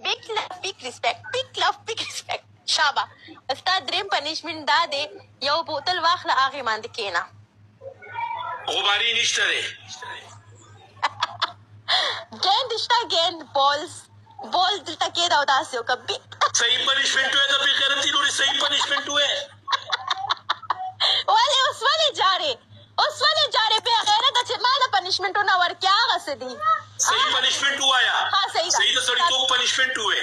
big love big respect big love big respect شابه ستا دریم پنیشمنت دا دی یو بوتل واخله هغې باندې کښېنه غباري نشته دی گیند شته گیند بال دلته کېده او داسې وکړه صحیح پنشمنټ وې د بېغیرتي لورې صحیح پنشمنټ وې ولې اوس ولې جارې بېغیرته چې ما د پنشمنټونه ورکړې هغسې دي صحیح پنشمنټ ووایه صحیح د سړیتوب پنشمنټ وې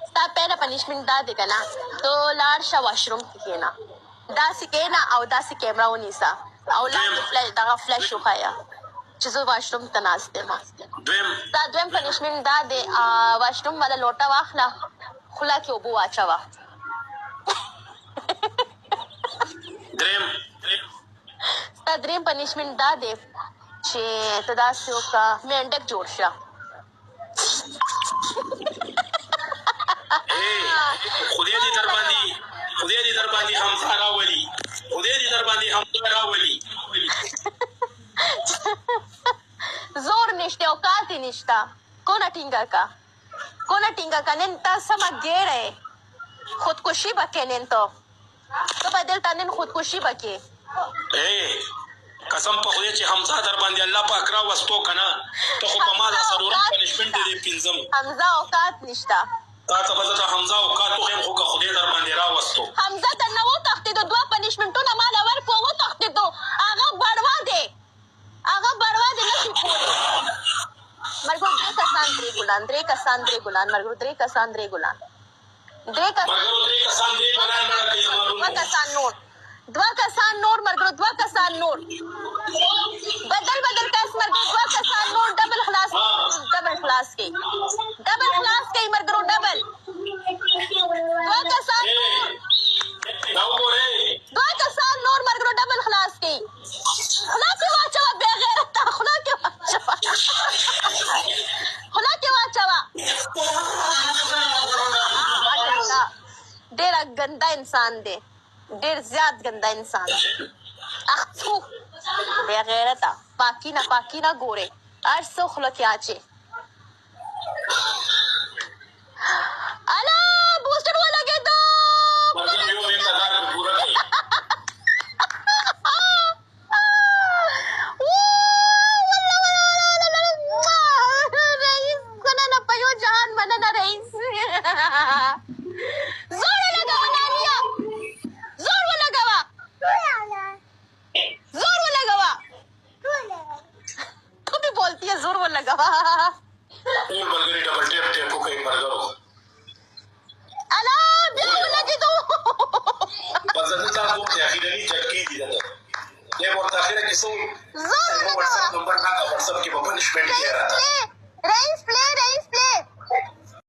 ستا پهله پنشمنټ دا دی که نه تو لاړ شه واشروم کې کښېنه داسې کښېنه او داسې کیمره ونیسه او لاندې دغه فلش وښیه چې زه واشروم ته ناست یم ستا دویم پنشمنټ دا دی واشروم والا لوټه واخله خوله کې اوبه واچوه ستا دریم پنشمنټ دا دی چې ته داسې وکړه مینډک جوړ شه خدای دې در باندې حمزه راولي زور نشته اوقات یې نشته کونه ټینګه کا نن تا سمه ګیره خودکشي به کې نن ته به دلته نن خودکشي به کې قسم په خدای چې حمزه در باندې الله پاک راوستو که نه ته خو په ما دا څلورم پنشمنټ دی پنځم حمزه اوقات نشته تا ته به زه د حمزه اوقات وښیم خو که خدای در باندې راوستو حمزه درنه وتښتېدو دوه پنشمنټونه ما له ورکړو وتښتېدو هغه بړوا دی نشي کولی ملګرو درې کسان درې ګلان ملګرو درې کسان دوه کسان نور ملګرو دوه کسان نور بدل کس ملګرو دوه کسان نور ډبل خلاص کړئ ملګرو ډبل دوه کسان نور ملګرو ډبل خلاص کړئ خوله کې واچوه بېغیرته خوله کې واچوه ډېره ګنده انسان دی ډېر زیات ګنده انسان اخڅو بېغیرته پاکي نه ګورې هر څه خوله کې اچې الا بوسټر ولګېدو رئیس